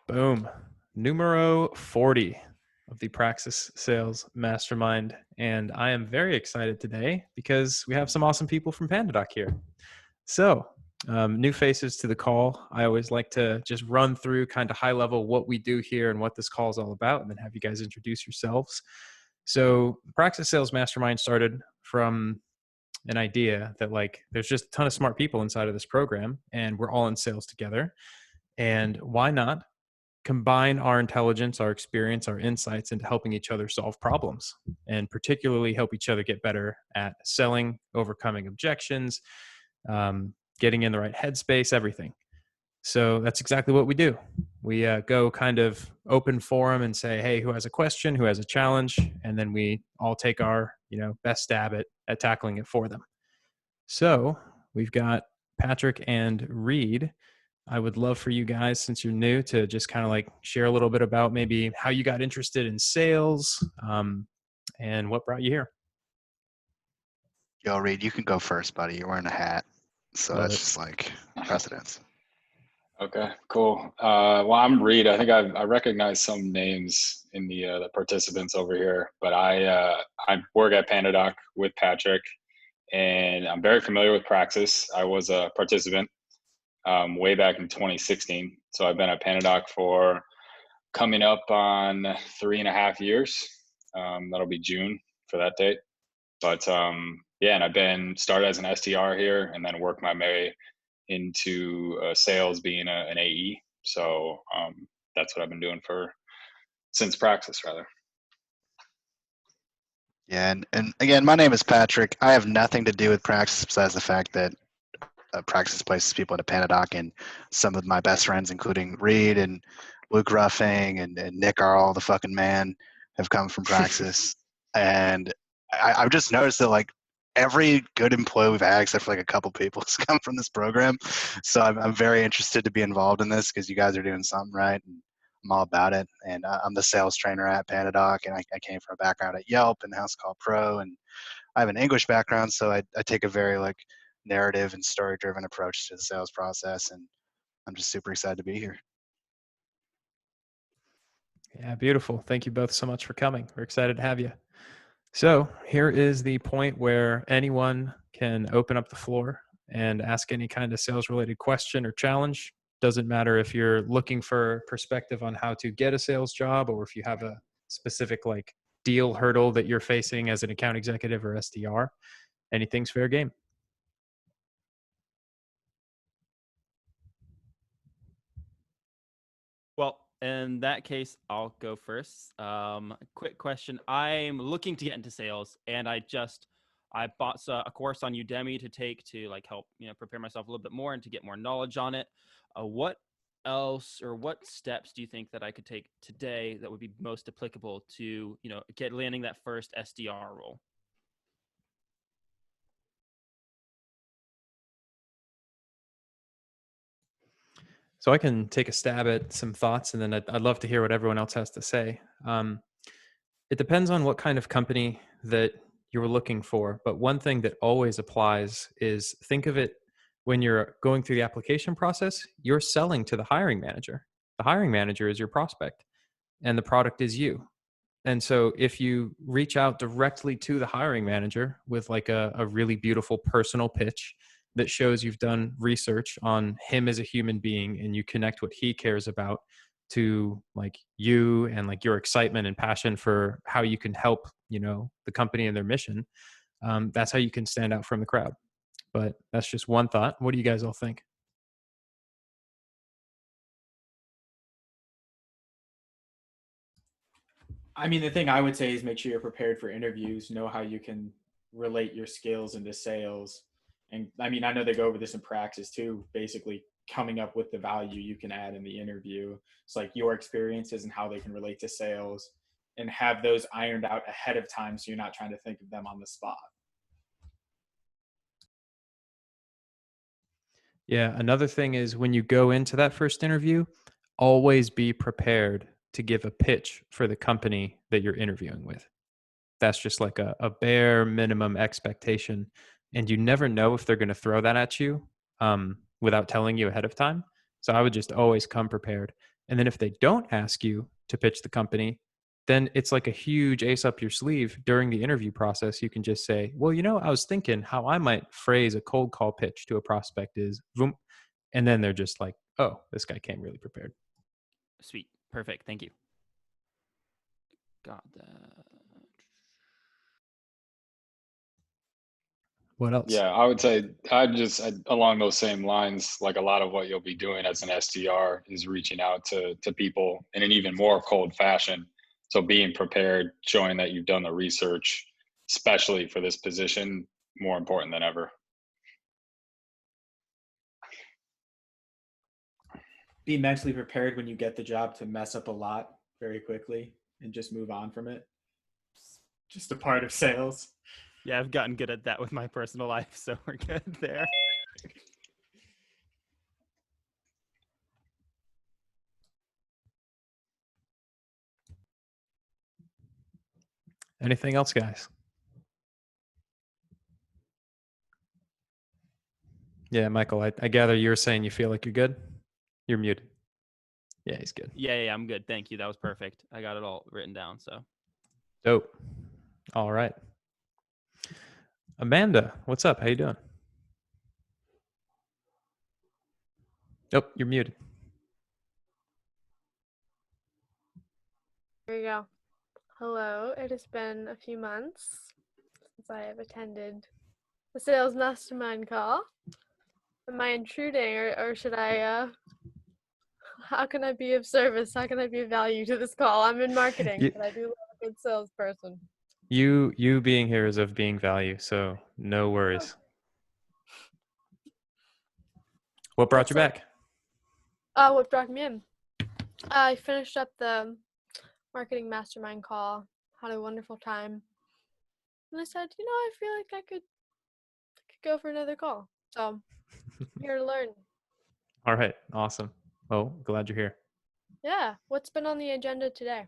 Boom. Numero 40 of the Praxis Sales Mastermind. And I am very excited today because we have some awesome people from PandaDoc here. So, new faces to the call. I always like to just run through kind of high level what we do here and what this call is all about, and then have you guys introduce yourselves. So, Praxis Sales Mastermind started from an idea that there's just a ton of smart people inside of this program, and we're all in sales together. And why not combine our intelligence, our experience, our insights into helping each other solve problems, and particularly help each other get better at selling, overcoming objections, getting in the right headspace, everything. So that's exactly what we do. We go kind of open forum and say, hey, who has a question, who has a challenge? And then we all take our best stab at tackling it for them. So we've got Patrick and Reid. I would love for you guys, since you're new, to just kind of share a little bit about maybe how you got interested in sales, and what brought you here. Yo, Reid, you can go first, buddy. You're wearing a hat, so Love that's it. just like precedence. Okay, cool. Well, I'm Reid. I think I recognize some names in the participants over here, but I work at PandaDoc with Patrick, and I'm very familiar with Praxis. I was a participant way back in 2016, so I've been at PandaDoc for coming up on 3.5 years. That'll be June for that date. But yeah, and I've been started as an SDR here, and then worked my way into sales, being an AE. So that's what I've been doing since Praxis, rather. Yeah, and again, my name is Patrick. I have nothing to do with Praxis besides the fact that Praxis places people into PandaDoc, and some of my best friends, including Reid and Luke Ruffing and Nick are all the fucking man, have come from Praxis. And I've just noticed that every good employee we've had, except for a couple people, has come from this program. So I'm very interested to be involved in this because you guys are doing something right, and I'm all about it. And I'm the sales trainer at PandaDoc, and I came from a background at Yelp and House Call Pro, and I have an English background, so I take a very narrative and story-driven approach to the sales process, and I'm just super excited to be here. Yeah, beautiful. Thank you both so much for coming. We're excited to have you. So here is the point where anyone can open up the floor and ask any kind of sales-related question or challenge. Doesn't matter if you're looking for perspective on how to get a sales job, or if you have a specific deal hurdle that you're facing as an account executive or SDR. Anything's fair game. Well, in that case, I'll go first. Quick question. I'm looking to get into sales, and I bought a course on Udemy to take to help prepare myself a little bit more and to get more knowledge on it. What else, or what steps do you think that I could take today that would be most applicable to landing that first SDR role? So I can take a stab at some thoughts, and then I'd love to hear what everyone else has to say. It depends on what kind of company that you're looking for. But one thing that always applies is, think of it when you're going through the application process, you're selling to the hiring manager. The hiring manager is your prospect, and the product is you. And so if you reach out directly to the hiring manager with a really beautiful personal pitch that shows you've done research on him as a human being, and you connect what he cares about to you, and your excitement and passion for how you can help the company and their mission, that's how you can stand out from the crowd. But that's just one thought. What do you guys all think? I mean, the thing I would say is make sure you're prepared for interviews, know how you can relate your skills into sales. And I mean, I know they go over this in Praxis too, basically coming up with the value you can add in the interview. It's your experiences and how they can relate to sales, and have those ironed out ahead of time so you're not trying to think of them on the spot. Yeah, another thing is, when you go into that first interview, always be prepared to give a pitch for the company that you're interviewing with. That's just a bare minimum expectation. And you never know if they're going to throw that at you without telling you ahead of time. So I would just always come prepared. And then if they don't ask you to pitch the company, then it's like a huge ace up your sleeve during the interview process. You can just say, well, I was thinking how I might phrase a cold call pitch to a prospect is, boom. And then they're just like, oh, this guy came really prepared. Sweet. Perfect. Thank you. Got that. What else? Yeah, I would say along those same lines, like a lot of what you'll be doing as an SDR is reaching out to people in an even more cold fashion. So being prepared, showing that you've done the research, especially for this position, more important than ever. Be mentally prepared when you get the job to mess up a lot very quickly and just move on from it. It's just a part of sales. Yeah, I've gotten good at that with my personal life, so we're good there. Anything else, guys? Yeah, Michael, I gather you're saying you feel like you're good? You're muted. Yeah, he's good. Yeah, I'm good. Thank you. That was perfect. I got it all written down, so. Dope. All right. Amanda, what's up? How you doing? Nope, you're muted. There you go. Hello, it has been a few months since I have attended the sales mastermind call. Am I intruding or should I, how can I be of service? How can I be of value to this call? I'm in marketing, but I do love a good salesperson. You being here is of being value, so no worries. What brought you back? What brought me in? I finished up the marketing mastermind call, had a wonderful time, and I said, I feel like I could go for another call. So I'm here to learn. All right, awesome. Well, glad you're here. Yeah, what's been on the agenda today?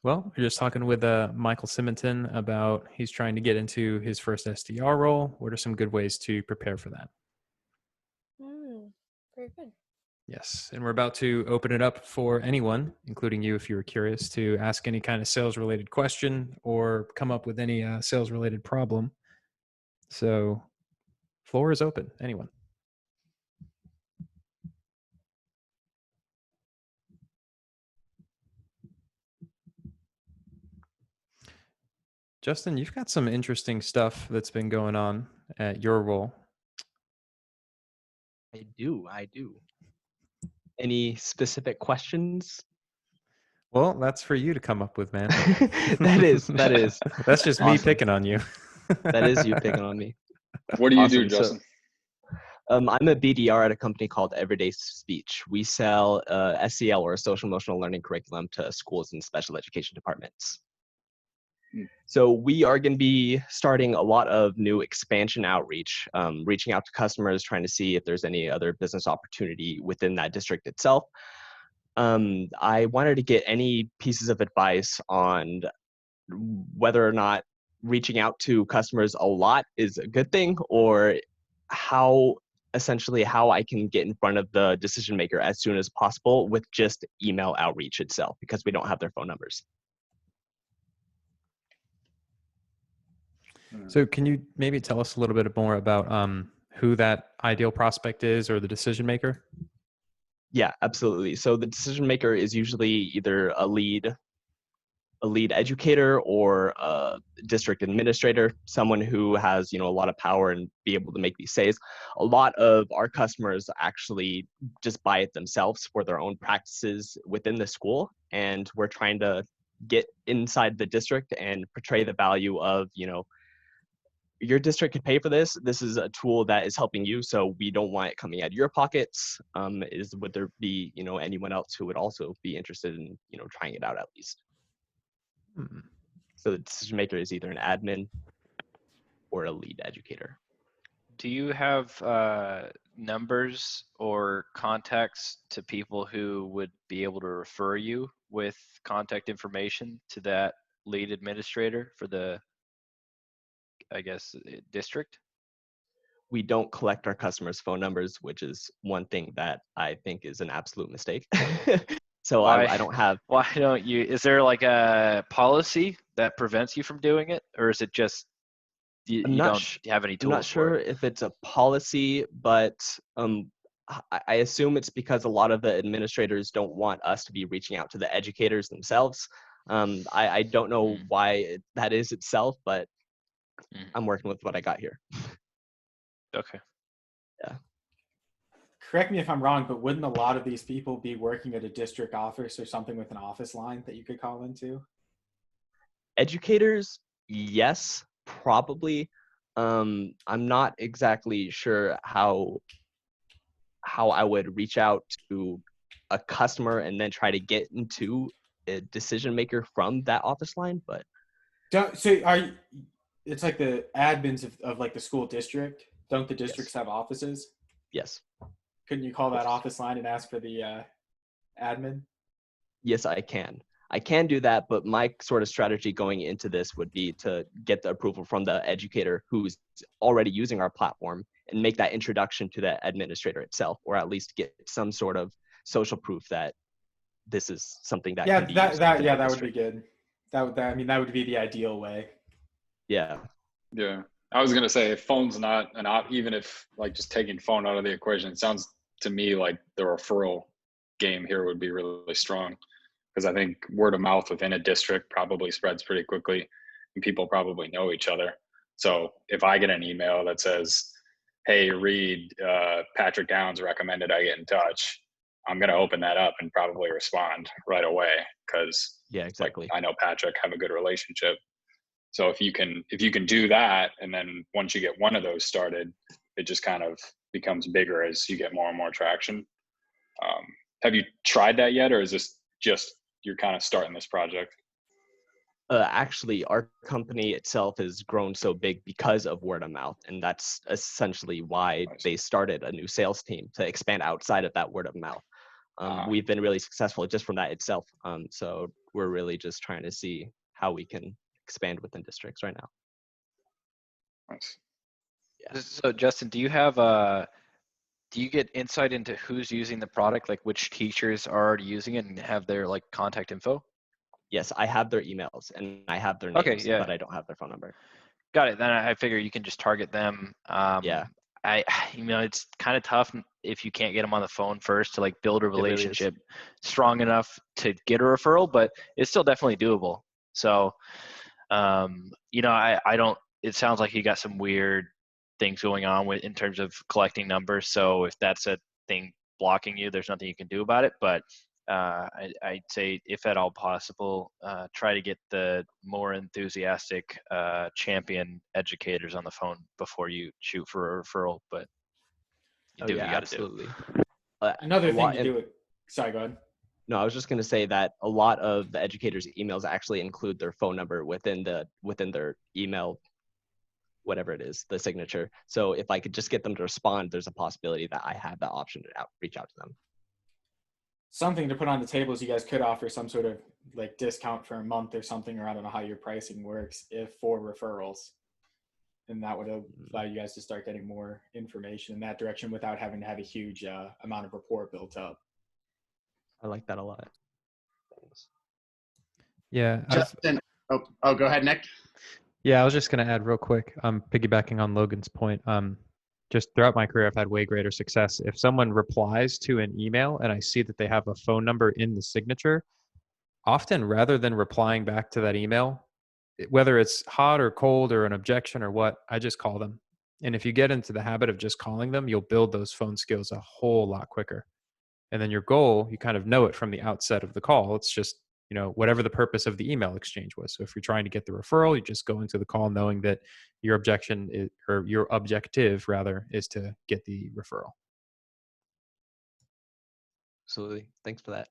Well, we're just talking with Michael Simonton about he's trying to get into his first SDR role. What are some good ways to prepare for that? Very good. Yes, and we're about to open it up for anyone, including you if you were curious, to ask any kind of sales-related question or come up with any sales-related problem. So, floor is open. Anyone? Justin, you've got some interesting stuff that's been going on at your role. I do. Any specific questions? Well, that's for you to come up with, man. That is. That's just me picking on you. That is you picking on me. What do you do, Justin? I'm a BDR at a company called Everyday Speech. We sell SEL or social emotional learning curriculum to schools and special education departments. So we are going to be starting a lot of new expansion outreach, reaching out to customers, trying to see if there's any other business opportunity within that district itself. I wanted to get any pieces of advice on whether or not reaching out to customers a lot is a good thing, or how I can get in front of the decision maker as soon as possible with just email outreach itself, because we don't have their phone numbers. So can you maybe tell us a little bit more about who that ideal prospect is or the decision maker? Yeah, absolutely. So the decision maker is usually either a lead educator or a district administrator, someone who has, a lot of power and be able to make these saves. A lot of our customers actually just buy it themselves for their own practices within the school. And we're trying to get inside the district and portray the value of, your district could pay for this. This is a tool that is helping you, so we don't want it coming out of your pockets. Would there be, anyone else who would also be interested in, trying it out at least? So the decision maker is either an admin or a lead educator. Do you have numbers or contacts to people who would be able to refer you with contact information to that lead administrator for the, district? We don't collect our customers' phone numbers, which is one thing that I think is an absolute mistake. So I don't have. Why don't you? Is there like a policy that prevents you from doing it, or is it just you don't have any I'm not tools for sure it? if it's a policy, but I assume it's because a lot of the administrators don't want us to be reaching out to the educators themselves. I don't know why that is itself, but I'm working with what I got here. Okay. Yeah. Correct me if I'm wrong, but wouldn't a lot of these people be working at a district office or something with an office line that you could call into? Educators, yes, probably. I'm not exactly sure how I would reach out to a customer and then try to get into a decision maker from that office line, but it's like the admins of like the school district. Don't the districts have offices? yes. Couldn't you call that office line and ask for the admin? Yes, I can. I can do that, but my sort of strategy going into this would be to get the approval from the educator who's already using our platform and make that introduction to the administrator itself, or at least get some sort of social proof that this is something that can be used. That would be good. That would be the ideal way. Yeah. Yeah. I was going to say, if phone's not an even if like just taking phone out of the equation, it sounds to me like the referral game here would be really strong, because I think word of mouth within a district probably spreads pretty quickly and people probably know each other. So if I get an email that says, hey, Reid, Patrick Downs recommended I get in touch, I'm going to open that up and probably respond right away, because yeah, exactly. I know Patrick, have a good relationship. So if you can do that, and then once you get one of those started, it just kind of becomes bigger as you get more and more traction. Have you tried that yet, or is this just you're kind of starting this project? Actually, our company itself has grown so big because of word of mouth, and that's essentially why they started a new sales team to expand outside of that word of mouth. We've been really successful just from that itself. So we're really just trying to see how we can expand within districts right now. Nice. Yeah. So Justin, do you get insight into who's using the product, like which teachers are already using it and have their like contact info? Yes, I have their emails and I have their names, Okay, yeah. but I don't have their phone number. Got it. Then I figure you can just target them. Yeah. It's kind of tough if you can't get them on the phone first to like build a relationship really strong enough to get a referral, but it's still definitely doable. So, I don't, it sounds like you got some weird things going on with in terms of collecting numbers. So if that's a thing blocking you, there's nothing you can do about it. But I'd say, if at all possible, try to get the more enthusiastic champion educators on the phone before you shoot for a referral. But you do what you got to do. Another thing to do it. Sorry, go ahead. No, I was just going to say that a lot of the educators' emails actually include their phone number within their email, whatever it is, the signature. So if I could just get them to respond, there's a possibility that I have that option to reach out to them. Something to put on the table is you guys could offer some sort of like discount for a month or something, or I don't know how your pricing works for referrals. And that would allow you guys to start getting more information in that direction without having to have a huge amount of rapport built up. I like that a lot. Thanks. Yeah. Justin, go ahead, Nick. Yeah, I was just going to add real quick, piggybacking on Logan's point. Just throughout my career, I've had way greater success. If someone replies to an email and I see that they have a phone number in the signature, often rather than replying back to that email, whether it's hot or cold or an objection or what, I just call them. And if you get into the habit of just calling them, you'll build those phone skills a whole lot quicker. And then your goal, you kind of know it from the outset of the call. It's just, whatever the purpose of the email exchange was. So if you're trying to get the referral, you just go into the call knowing that your your objective rather is to get the referral. Absolutely. Thanks for that.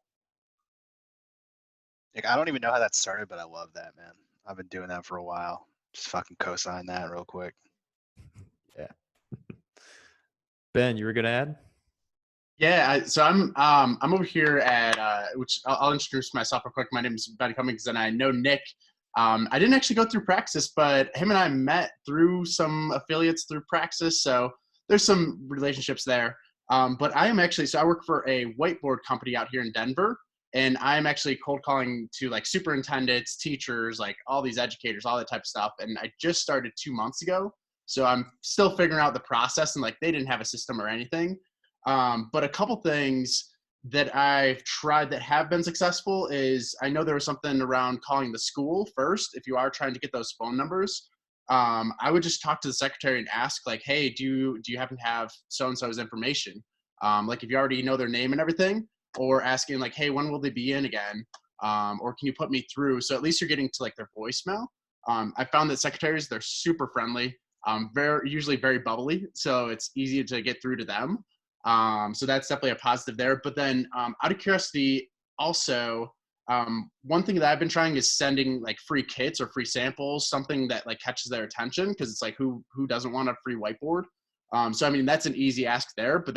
Like, I don't even know how that started, but I love that, man. I've been doing that for a while. Just fucking co-sign that real quick. Yeah. Ben, you were gonna add? Yeah, so I'm over here at which I'll introduce myself real quick. My name is Ben Cummings, and I know Nick. I didn't actually go through Praxis, but him and I met through some affiliates through Praxis, so there's some relationships there. But I am actually, so I work for a whiteboard company out here in Denver, And I'm actually cold calling to like superintendents, teachers, like all these educators, all that type of stuff. And I just started 2 months ago. So I'm still figuring out the process, and like they didn't have a system or anything. But a couple things that I've tried that have been successful is I know there was something around calling the school first. If you are trying to get those phone numbers, I would just talk to the secretary and ask like, hey, do you happen to have so-and-so's information? Like if you already know their name and everything, or asking like, hey, when will they be in again? Or can you put me through? So at least you're getting to like their voicemail. I found that secretaries, they're super friendly, usually very bubbly. So it's easy to get through to them. So that's definitely a positive there. But then out of curiosity, also, one thing that I've been trying is sending like free kits or free samples, something that like catches their attention, because it's like who doesn't want a free whiteboard? So I mean that's an easy ask there, but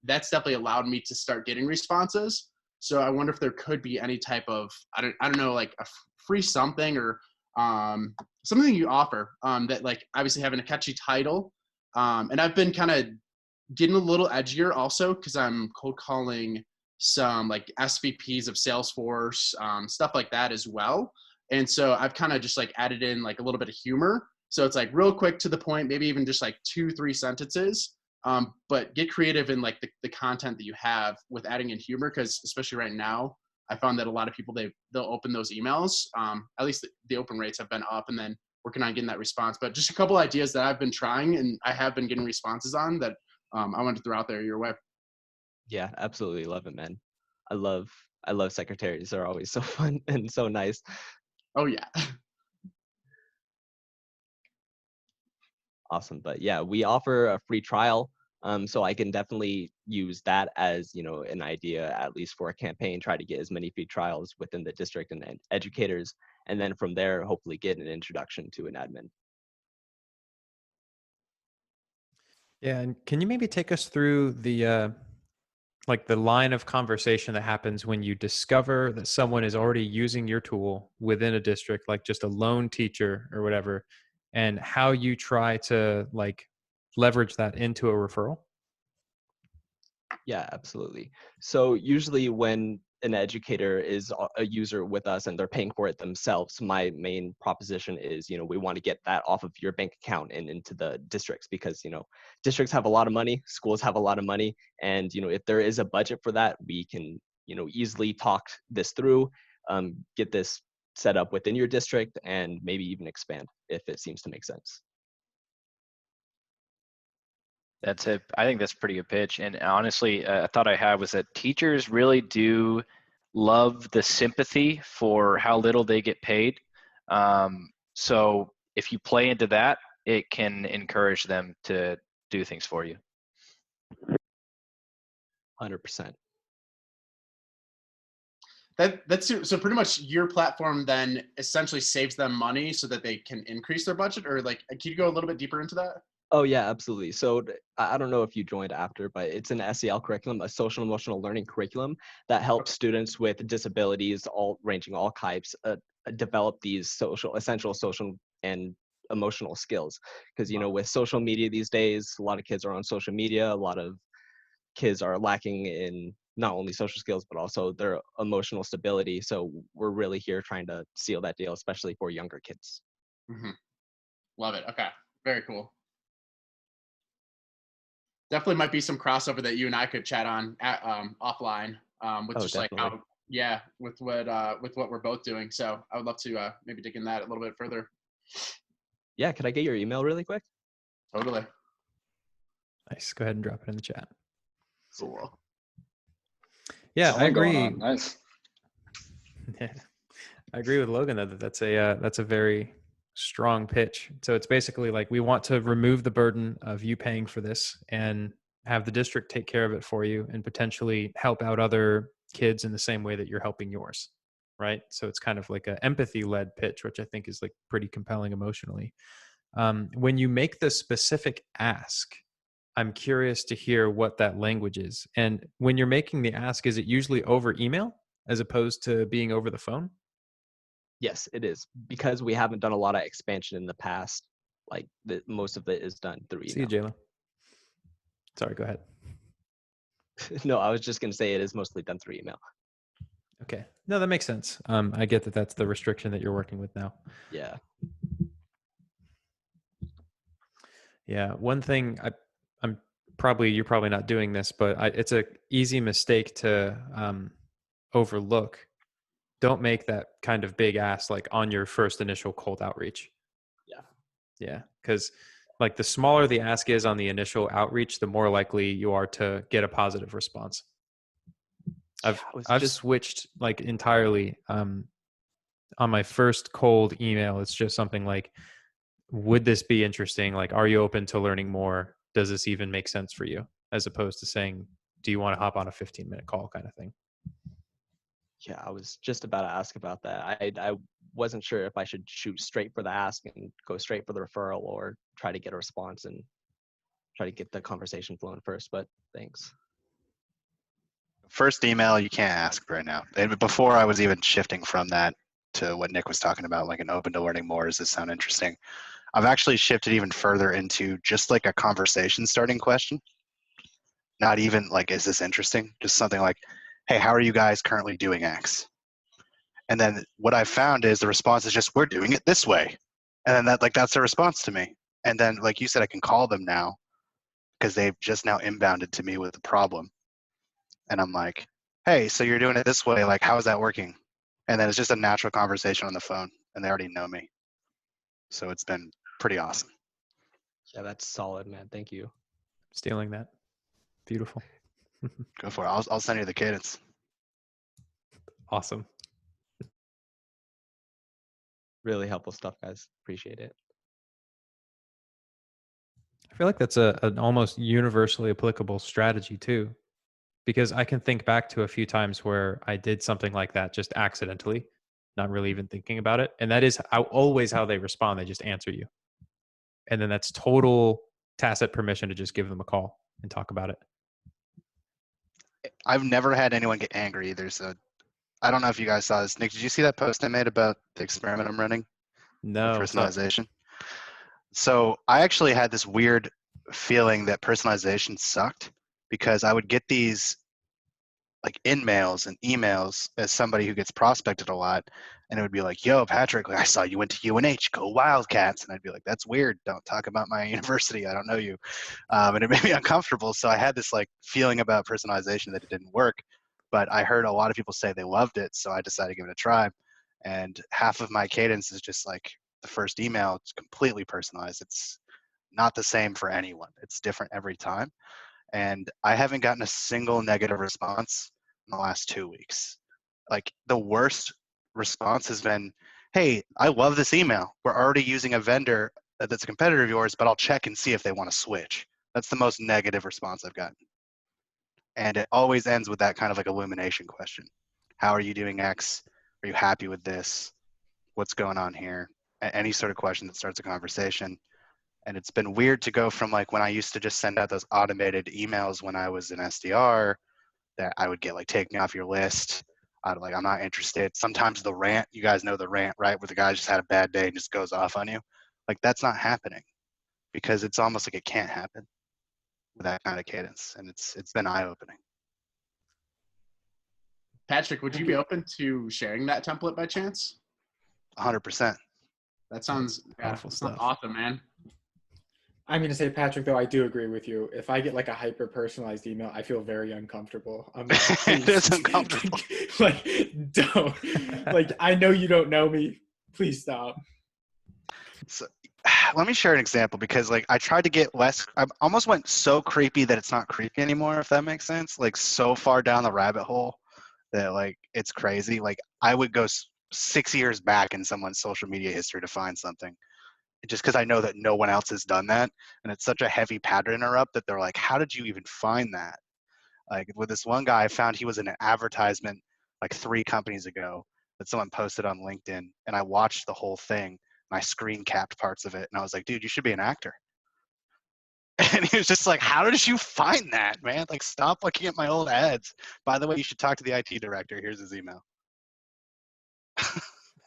that's definitely allowed me to start getting responses. So I wonder if there could be any type of I don't know, like a free something or something you offer that like obviously having a catchy title. And I've been kind of getting a little edgier also because I'm cold calling some like SVPs of Salesforce, stuff like that as well. And so I've kind of just like added in like a little bit of humor. So it's like real quick to the point, maybe even just like 2-3 sentences, but get creative in like the content that you have with adding in humor. Because especially right now, I found that a lot of people, they'll open those emails. At least the open rates have been up, and then working on getting that response. But just a couple ideas that I've been trying and I have been getting responses on that I wanted to throw out there your way. Yeah, absolutely love it, man. I love secretaries. They're always so fun and so nice. Oh yeah. Awesome. But yeah, we offer a free trial. So I can definitely use that as, an idea, at least for a campaign, try to get as many free trials within the district and educators. And then from there, hopefully get an introduction to an admin. Yeah, and can you maybe take us through the like the line of conversation that happens when you discover that someone is already using your tool within a district, like just a lone teacher or whatever, and how you try to like leverage that into a referral? Yeah, absolutely. So usually when an educator is a user with us and they're paying for it themselves, my main proposition is, we want to get that off of your bank account and into the districts because, districts have a lot of money, schools have a lot of money. And, if there is a budget for that, we can, easily talk this through, get this set up within your district and maybe even expand if it seems to make sense. That's it. I think that's a pretty good pitch. And honestly, a thought I had was that teachers really do love the sympathy for how little they get paid. So if you play into that, it can encourage them to do things for you. 100%. That's so pretty much your platform then essentially saves them money so that they can increase their budget, or like, can you go a little bit deeper into that? Oh yeah, absolutely. So I don't know if you joined after, but it's an SEL curriculum, a social emotional learning curriculum that helps students with disabilities, ranging all types, develop these essential social and emotional skills. Because with social media these days, a lot of kids are on social media. A lot of kids are lacking in not only social skills but also their emotional stability. So we're really here trying to seal that deal, especially for younger kids. Mm-hmm. Love it. Okay, very cool. Definitely might be some crossover that you and I could chat on offline with just definitely. like how with what we're both doing. So I would love to maybe dig in that a little bit further. Yeah, could I get your email really quick? Totally. Nice. Go ahead and drop it in the chat. Cool. Yeah, Something I agree. going on. Nice. Yeah, I agree with Logan though that that's a very strong pitch. So it's basically like we want to remove the burden of you paying for this and have the district take care of it for you and potentially help out other kids in the same way that you're helping yours, right? So it's kind of like an empathy-led pitch, which I think is like pretty compelling emotionally. When you make the specific ask, I'm curious to hear what that language is. And when you're making the ask, is it usually over email as opposed to being over the phone? Yes, it is, because we haven't done a lot of expansion in the past. Like most of it is done through email. See you, Jayla. Sorry, go ahead. No, I was just going to say it is mostly done through email. Okay. No, that makes sense. I get that that's the restriction that you're working with now. Yeah. Yeah. One thing you're probably not doing this, but it's a easy mistake to overlook. Don't make that kind of big ask like on your first initial cold outreach. Yeah. Yeah. Because like the smaller the ask is on the initial outreach, the more likely you are to get a positive response. I've switched like entirely on my first cold email. It's just something like, would this be interesting? Like, are you open to learning more? Does this even make sense for you? As opposed to saying, do you want to hop on a 15-minute call kind of thing? Yeah, I was just about to ask about that. I wasn't sure if I should shoot straight for the ask and go straight for the referral, or try to get a response and try to get the conversation flowing first, but thanks. First email, you can't ask right now. And before I was even shifting from that to what Nick was talking about, like an open to learning more, does this sound interesting? I've actually shifted even further into just like a conversation starting question. Not even like, is this interesting? Just something like, hey, how are you guys currently doing X? And then what I found is the response is just, we're doing it this way. And then that's a response to me. And then, like you said, I can call them now because they've just now inbounded to me with the problem. And I'm like, hey, so you're doing it this way. Like, how is that working? And then it's just a natural conversation on the phone, and they already know me. So it's been pretty awesome. Yeah, that's solid, man. Thank you. Stealing that. Beautiful. Go for it. I'll send you the cadence. Awesome. Really helpful stuff, guys. Appreciate it. I feel like that's an almost universally applicable strategy too, because I can think back to a few times where I did something like that just accidentally, not really even thinking about it. And that is always how they respond. They just answer you. And then that's total tacit permission to just give them a call and talk about it. I've never had anyone get angry either. So I don't know if you guys saw this. Nick, did you see that post I made about the experiment I'm running? No. Personalization. So I actually had this weird feeling that personalization sucked because I would get these like in-mails and emails as somebody who gets prospected a lot, and it would be like, yo, Patrick, I saw you went to UNH, go Wildcats. And I'd be like, that's weird. Don't talk about my university. I don't know you. And it made me uncomfortable. So I had this like feeling about personalization that it didn't work, but I heard a lot of people say they loved it. So I decided to give it a try. And half of my cadence is just like the first email. It's completely personalized. It's not the same for anyone. It's different every time. And I haven't gotten a single negative response in the last 2 weeks. Like the worst response has been, hey, I love this email. We're already using a vendor that's a competitor of yours, but I'll check and see if they want to switch. That's the most negative response I've gotten. And it always ends with that kind of like illumination question. How are you doing X? Are you happy with this? What's going on here? Any sort of question that starts a conversation. And it's been weird to go from like when I used to just send out those automated emails when I was an SDR that I would get like, take me off your list. I'm not interested. Sometimes the rant, you guys know the rant, right? Where the guy just had a bad day and just goes off on you. Like that's not happening because it's almost like it can't happen with that kind of cadence. And it's been eye-opening. Patrick, would you be open to sharing that template by chance? 100%. That sounds powerful stuff. Awesome, man. I'm going to say, Patrick, though, I do agree with you. If I get like a hyper-personalized email, I feel very uncomfortable. I'm like, It is uncomfortable. like, don't. Like, I know you don't know me. Please stop. So, let me share an example because like I tried to get less, I almost went so creepy that it's not creepy anymore, if that makes sense. Like so far down the rabbit hole that like it's crazy. Like I would go 6 years back in someone's social media history to find something just because I know that no one else has done that. And it's such a heavy pattern interrupt that they're like, how did you even find that? Like with this one guy, I found he was in an advertisement like 3 companies ago that someone posted on LinkedIn, and I watched the whole thing and I screen capped parts of it, and I was like, dude, you should be an actor. And he was just like, how did you find that, man? Like, stop looking at my old ads. By the way, you should talk to the IT director. Here's his email.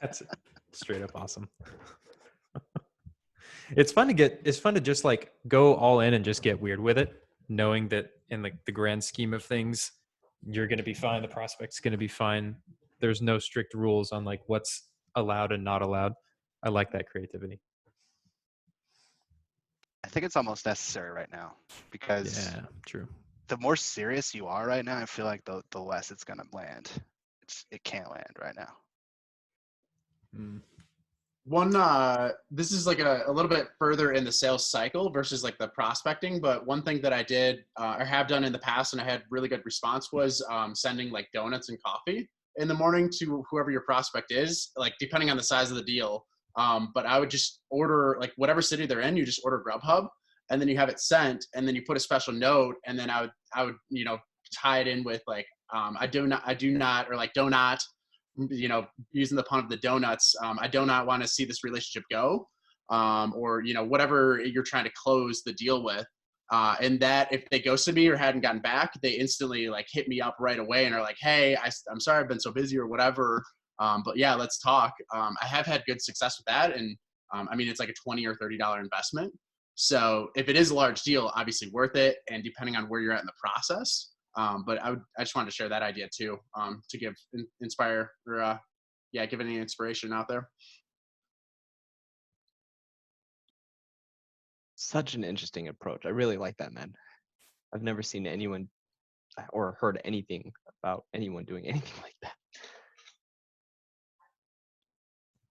That's straight up awesome. It's fun to just like go all in and just get weird with it, knowing that in like the grand scheme of things, you're going to be fine. The prospect's going to be fine. there's no strict rules on like what's allowed and not allowed. I like that creativity. I think it's almost necessary right now because Yeah, true. the more serious you are right now, I feel like the less it's gonna land. It can't land right now. One, this is like a little bit further in the sales cycle versus like the prospecting, but one thing that I did or have done in the past and I had really good response was sending like donuts and coffee in the morning to whoever your prospect is, like depending on the size of the deal. But I would just order like whatever city they're in, you just order Grubhub and then you have it sent and then you put a special note and then I would, you know, tie it in with like, I do not, or like donut, you know, using the pun of the donuts. I do not want to see this relationship go, or, you know, whatever you're trying to close the deal with. And that if they ghosted me or hadn't gotten back, they instantly like hit me up right away and are like, hey, I'm sorry, I've been so busy or whatever. But yeah, let's talk. I have had good success with that. And I mean, it's like a $20 or $30 investment. So if it is a large deal, obviously worth it. And depending on where you're at in the process. But I just wanted to share that idea too, to give inspire or give any inspiration out there. Such an interesting approach. I really like that, man. I've never seen anyone or heard anything about anyone doing anything like that.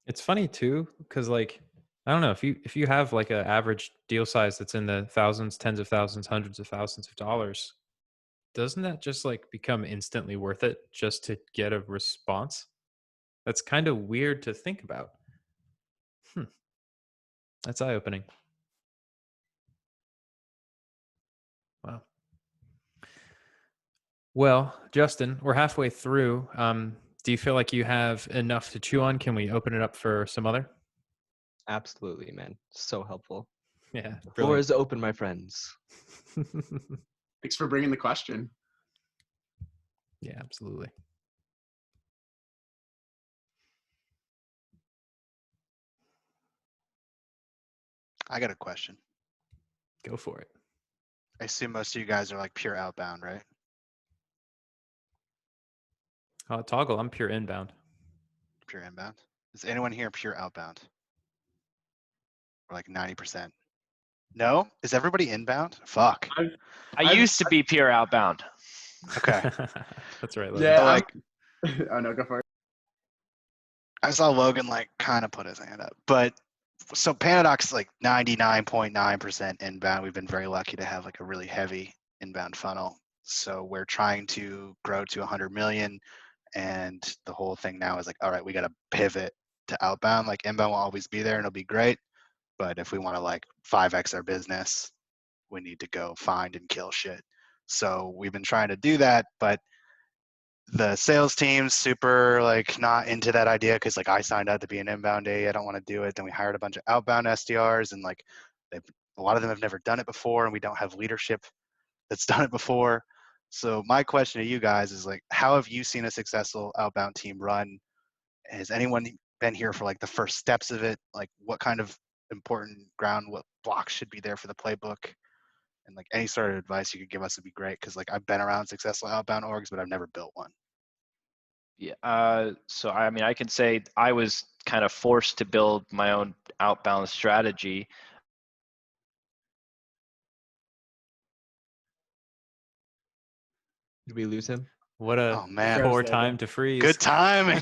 It's funny too, because like I don't know if you have like an average deal size that's in the thousands, tens of thousands, hundreds of thousands of dollars, doesn't that just like become instantly worth it just to get a response? That's kind of weird to think about. That's eye-opening. Wow. Well, Justin, we're halfway through. Do you feel like you have enough to chew on? Can we open it up for some other? Absolutely, man. So helpful. Yeah. The floor is open, my friends. Thanks for bringing the question. Yeah, absolutely. I got a question. Go for it. I assume most of you guys are like pure outbound, right? Toggle, I'm pure inbound. Pure inbound. Is anyone here pure outbound? Or like 90%? No? Is everybody inbound? Fuck. I used to be pure outbound. Okay. That's right. Logan. Yeah. So, like, Oh no, go for it. I saw Logan like kind of put his hand up, but so Panadoc's like 99.9% inbound. We've been very lucky to have like a really heavy inbound funnel. So we're trying to grow to 100 million, and the whole thing now is like, all right, we got to pivot to outbound. Like inbound will always be there and it'll be great, but if we want to like 5x our business, we need to go find and kill shit. So we've been trying to do that, but the sales team's super like not into that idea because like I signed up to be an inbound AE. I don't want to do it. Then we hired a bunch of outbound SDRs and like a lot of them have never done it before and we don't have leadership that's done it before. So my question to you guys is like, how have you seen a successful outbound team run? Has anyone been here for like the first steps of it? Like what kind of important what blocks should be there for the playbook? And like any sort of advice you could give us would be great because like I've been around successful outbound orgs, but I've never built one. Yeah. So I mean, I can say I was kind of forced to build my own outbound strategy. Did we lose him? What a man. poor time to freeze. Good timing.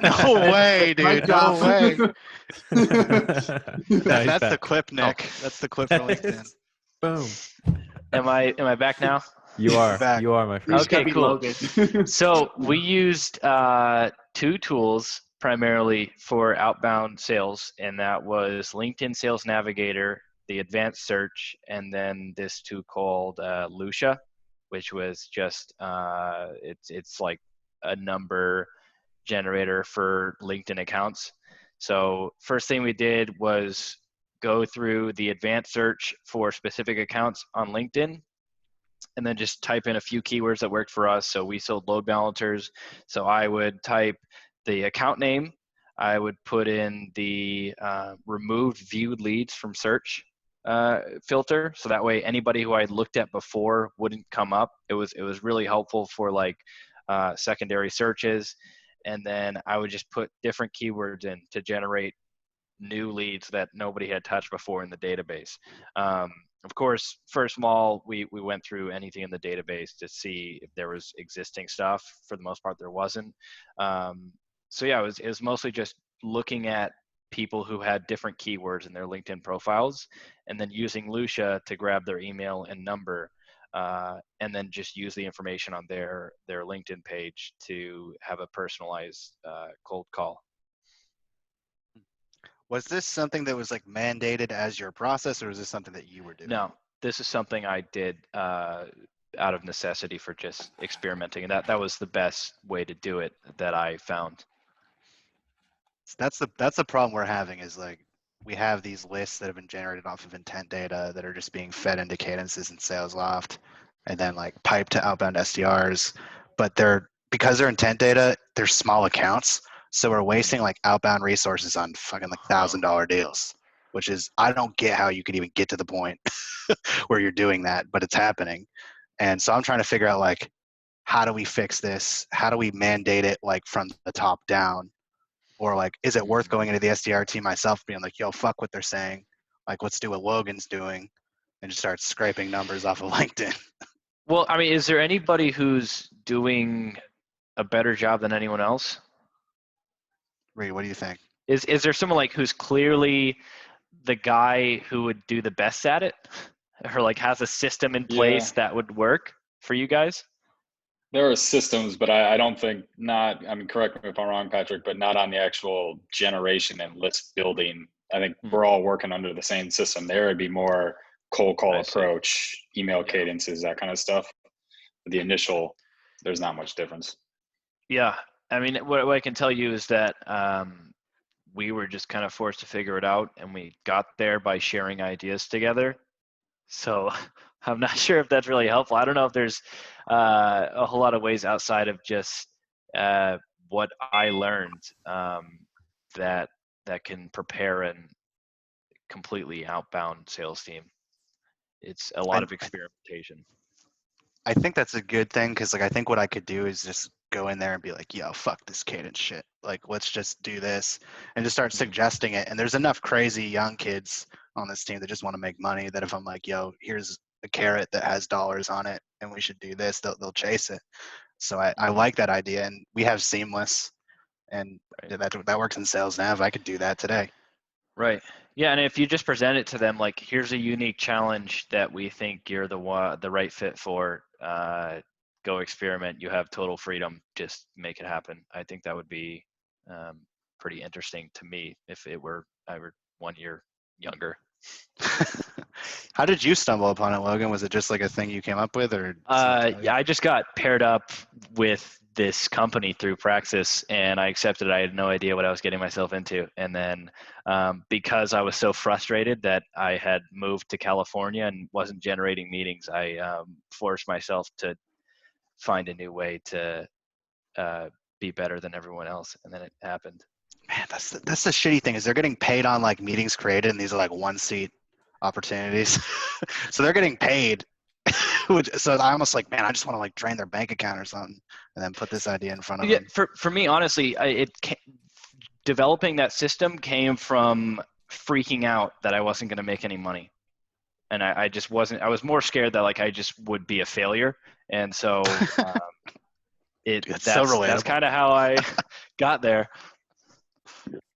No way, dude. No way. That's the clip, Nick. That's the clip for LinkedIn. Boom. Am I back now? You are. Back. You are, my friend. Okay, cool. So we used two tools primarily for outbound sales, and that was LinkedIn Sales Navigator, the advanced search, and then this tool called Lucia, which was just it's like a number generator for LinkedIn accounts. So first thing we did was go through the advanced search for specific accounts on LinkedIn, and then just type in a few keywords that worked for us. So we sold load balancers. So I would type the account name. I would put in the removed viewed leads from search filter. So that way anybody who I looked at before wouldn't come up. It was really helpful for like secondary searches, and then I would just put different keywords in to generate new leads that nobody had touched before in the database. Of course, first of all, we went through anything in the database to see if there was existing stuff. For the most part, there wasn't. So yeah, it was mostly just looking at people who had different keywords in their LinkedIn profiles, and then using Lucia to grab their email and number, and then just use the information on their LinkedIn page to have a personalized cold call. Was this something that was like mandated as your process, or is this something that you were doing? No, this is something I did out of necessity for just experimenting, and that was the best way to do it that I found. That's the problem we're having, is like we have these lists that have been generated off of intent data that are just being fed into cadences and SalesLoft, and then like piped to outbound SDRs, but because they're intent data, they're small accounts. So we're wasting like outbound resources on fucking like $1,000 deals, which is, I don't get how you could even get to the point where you're doing that, but it's happening. And so I'm trying to figure out like, how do we fix this? How do we mandate it like from the top down? Or like, is it worth going into the SDR team myself being like, yo, fuck what they're saying. Like, let's do what Logan's doing and just start scraping numbers off of LinkedIn. Well, I mean, is there anybody who's doing a better job than anyone else? Reid, what do you think? Is there someone like who's clearly the guy who would do the best at it, or like has a system in place that would work for you guys? There are systems, but I don't think I mean, correct me if I'm wrong, Patrick, but not on the actual generation and list building. I think we're all working under the same system. There would be more cold call approach, email cadences, that kind of stuff. But the initial, there's not much difference. Yeah. I mean, what I can tell you is that we were just kind of forced to figure it out, and we got there by sharing ideas together. So I'm not sure if that's really helpful. I don't know if there's a whole lot of ways outside of just what I learned that can prepare a completely outbound sales team. It's a lot of experimentation. I think that's a good thing, because like I think what I could do is just go in there and be like, yo, fuck this cadence shit. Like, let's just do this and just start suggesting it. And there's enough crazy young kids on this team that just want to make money that if I'm like, yo, here's a carrot that has dollars on it and we should do this, they'll chase it. So I like that idea. And we have Seamless, and that works in Sales Nav. I could do that today. Right. Yeah, and if you just present it to them like, here's a unique challenge that we think you're the right fit for, go experiment. You have total freedom. Just make it happen. I think that would be pretty interesting to me if I were 1 year younger. How did you stumble upon it, Logan? Was it just like a thing you came up with, or? Yeah, I just got paired up with this company through Praxis, and I accepted it. I had no idea what I was getting myself into. And then because I was so frustrated that I had moved to California and wasn't generating meetings, I forced myself to find a new way to be better than everyone else. And then it happened. Man, that's the shitty thing, is they're getting paid on like meetings created, and these are like 1-seat opportunities. So they're getting paid. So I almost like, man, I just want to like drain their bank account or something and then put this idea in front of them. For me, honestly, developing that system came from freaking out that I wasn't going to make any money. And I just wasn't. I was more scared that like I just would be a failure. And so that's kind of how I got there.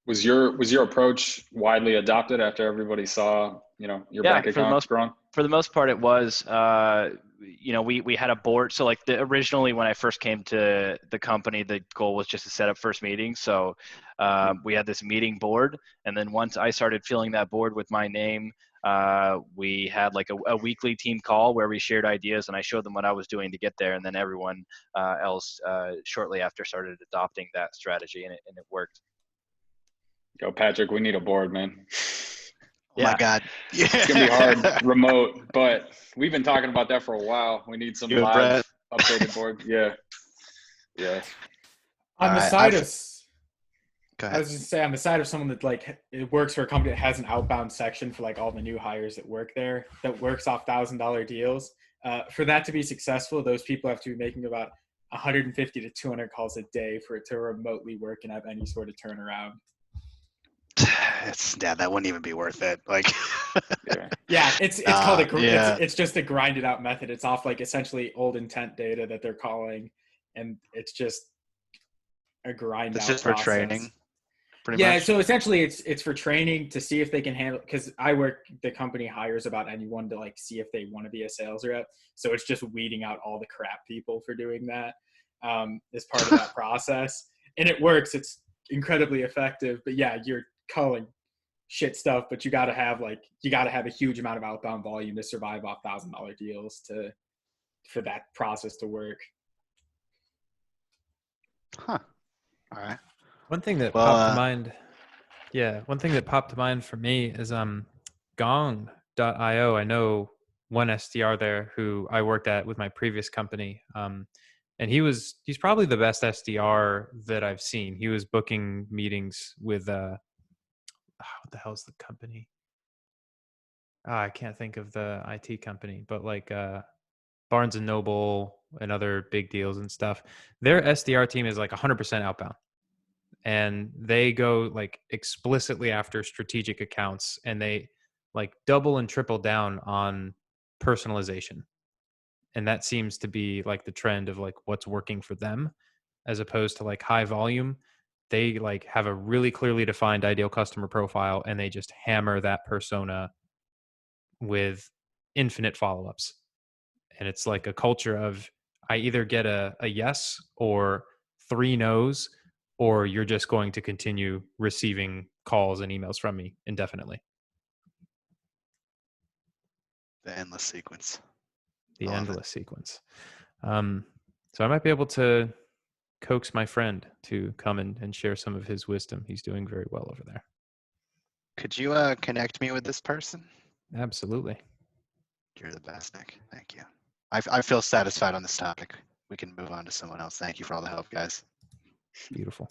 Was your approach widely adopted after everybody saw, your bank account growing? For the most part, it was. We had a board. So like originally when I first came to the company, the goal was just to set up first meetings. So we had this meeting board, and then once I started filling that board with my name, we had like a weekly team call where we shared ideas, and I showed them what I was doing to get there, and then everyone else shortly after started adopting that strategy, and it worked. Go, Patrick, we need a board, man. Oh my God. Yeah. It's going to be hard remote, but we've been talking about that for a while. We need some live updated board. Yeah. Yeah. On the side of, go ahead. I was just say on the side of someone that like it works for a company that has an outbound section for like all the new hires that work there, that works off $1,000 deals. For that to be successful, those people have to be making about 150 to 200 calls a day for it to remotely work and have any sort of turnaround. That wouldn't even be worth it. Like, yeah, it's called yeah. it's just a grinded out method. It's off like essentially old intent data that they're calling, and it's just a grind It's out just process. for training. Pretty Yeah, much. so essentially it's for training to see if they can handle, because the company hires about anyone to like see if they want to be a sales rep. So it's just weeding out all the crap people for doing that as part of that process. And it works. It's incredibly effective. But yeah, you're calling shit stuff, but you gotta have a huge amount of outbound volume to survive off $1,000 deals for that process to work. Huh. All right. One thing that popped to mind, one thing that popped to mind for me is Gong.io. I know one SDR there who I worked at with my previous company, and he's probably the best SDR that I've seen. He was booking meetings with what the hell's the company? I can't think of the IT company, but like Barnes and Noble and other big deals and stuff. Their SDR team is like 100% outbound. And they go like explicitly after strategic accounts, and they like double and triple down on personalization. And that seems to be like the trend of like what's working for them, as opposed to like high volume. They like have a really clearly defined ideal customer profile, and they just hammer that persona with infinite follow-ups. And it's like a culture of, I either get a yes or 3 no's, or you're just going to continue receiving calls and emails from me indefinitely. The endless sequence. The endless sequence. So I might be able to coax my friend to come and share some of his wisdom. He's doing very well over there. Could you connect me with this person? Absolutely. You're the best, Nick. Thank you. I feel satisfied on this topic. We can move on to someone else. Thank you for all the help, guys. Beautiful.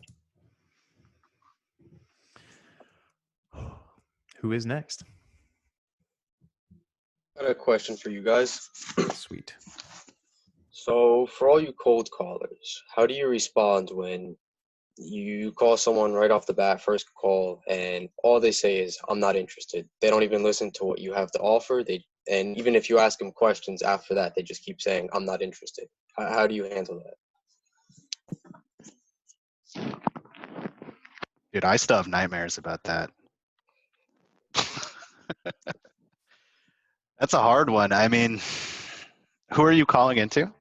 Who is next? I got a question for you guys. Sweet. So for all you cold callers, how do you respond when you call someone right off the bat, first call, and all they say is, I'm not interested? They don't even listen to what you have to offer. And even if you ask them questions after that, they just keep saying, I'm not interested. How do you handle that? Dude, I still have nightmares about that. That's a hard one. I mean, who are you calling into?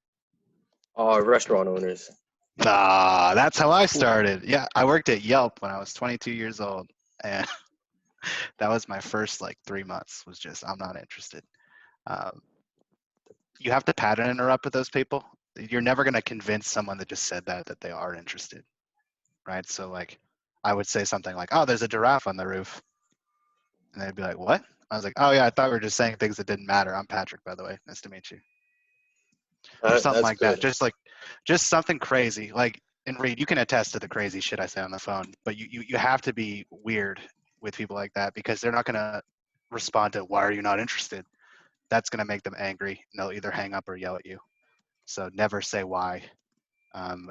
Restaurant owners. That's how I started. Yeah, I worked at Yelp when I was 22 years old, and that was my first like 3 months. Was just, I'm not interested. You have to pattern interrupt with those people. You're never going to convince someone that just said that they are interested, right? So like, I would say something like, "Oh, there's a giraffe on the roof," and they'd be like, "What?" I was like, "Oh yeah, I thought we were just saying things that didn't matter. I'm Patrick, by the way. Nice to meet you." Or something like that. Just something crazy. Like, and Reid, you can attest to the crazy shit I say on the phone, but you have to be weird with people like that, because they're not going to respond to, "Why are you not interested?" That's going to make them angry, and they'll either hang up or yell at you. So never say why.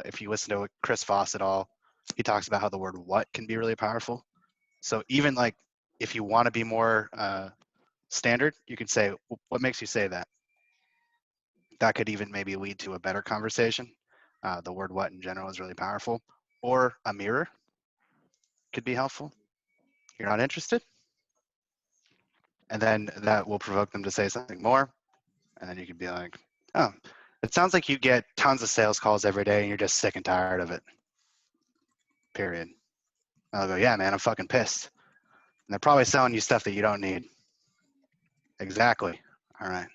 If you listen to Chris Voss at all, he talks about how the word "what" can be really powerful. So even like, if you want to be more standard, you can say, "What makes you say that?" That could even maybe lead to a better conversation. The word "what" in general is really powerful. Or a mirror could be helpful. You're not interested? And then that will provoke them to say something more. And then you could be like, "Oh, it sounds like you get tons of sales calls every day and you're just sick and tired of it. Period." And I'll go, "Yeah, man, I'm fucking pissed." And they're probably selling you stuff that you don't need. Exactly. All right.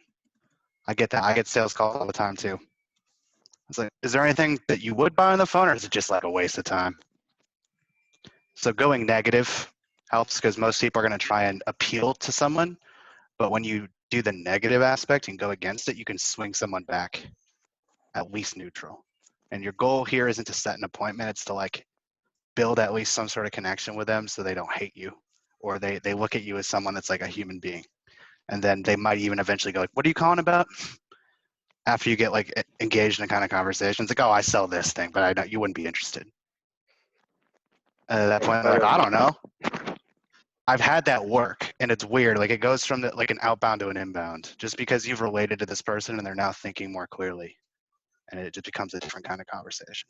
I get that. I get sales calls all the time too. It's like, "Is there anything that you would buy on the phone, or is it just like a waste of time?" So going negative helps, because most people are going to try and appeal to someone. But when you do the negative aspect and go against it, you can swing someone back at least neutral. And your goal here isn't to set an appointment. It's to like build at least some sort of connection with them, so they don't hate you, or they look at you as someone that's like a human being. And then they might even eventually go like, "What are you calling about?" after you get like engaged in a kind of conversation. It's like, oh, I sell this thing, but I know you wouldn't be interested. At that point, they're like, I don't know. I've had that work, and it's weird. Like it goes from like an outbound to an inbound, just because you've related to this person and they're now thinking more clearly, and it just becomes a different kind of conversation.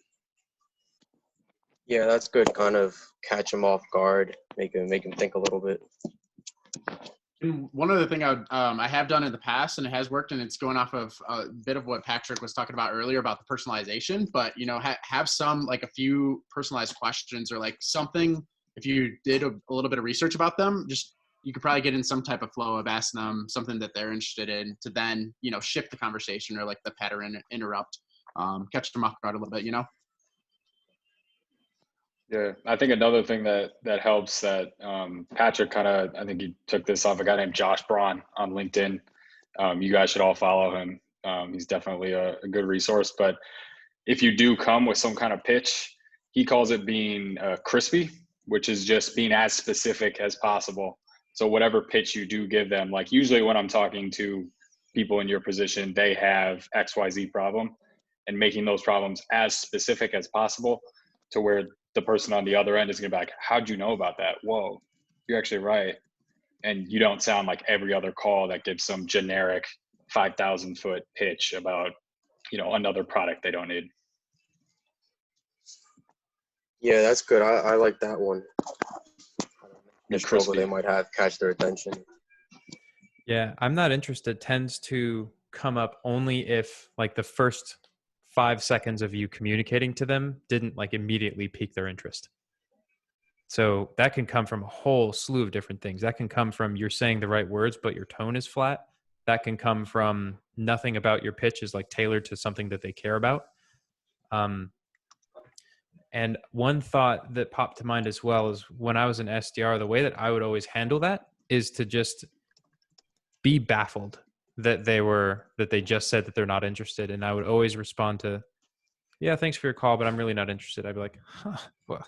Yeah, that's good. Kind of catch them off guard, make them think a little bit. And one other thing I have done in the past, and it has worked, and it's going off of a bit of what Patrick was talking about earlier about the personalization. But have some like a few personalized questions or like something. If you did a little bit of research about them, just you could probably get in some type of flow of asking them something that they're interested in to then shift the conversation or like the pattern interrupt, catch them off guard a little bit. Yeah, I think another thing that helps that Patrick I think he took this off a guy named Josh Braun on LinkedIn. You guys should all follow him. He's definitely a good resource. But if you do come with some kind of pitch, he calls it being crispy, which is just being as specific as possible. So whatever pitch you do give them, like usually when I'm talking to people in your position, they have XYZ problem, and making those problems as specific as possible to where the person on the other end is going to be like, how'd you know about that? Whoa, you're actually right. And you don't sound like every other call that gives some generic 5,000 foot pitch about, another product they don't need. Yeah, that's good. I like that one. The struggle crispy. they might have catch their attention. Yeah, I'm not interested tends to come up only if like the first 5 seconds of you communicating to them didn't like immediately pique their interest. So that can come from a whole slew of different things. That can come from you're saying the right words, but your tone is flat. That can come from nothing about your pitch is like tailored to something that they care about. And one thought that popped to mind as well is when I was an SDR, the way that I would always handle that is to just be baffled that they just said that they're not interested. And I would always respond to, yeah, thanks for your call, but I'm really not interested. I'd be like, well,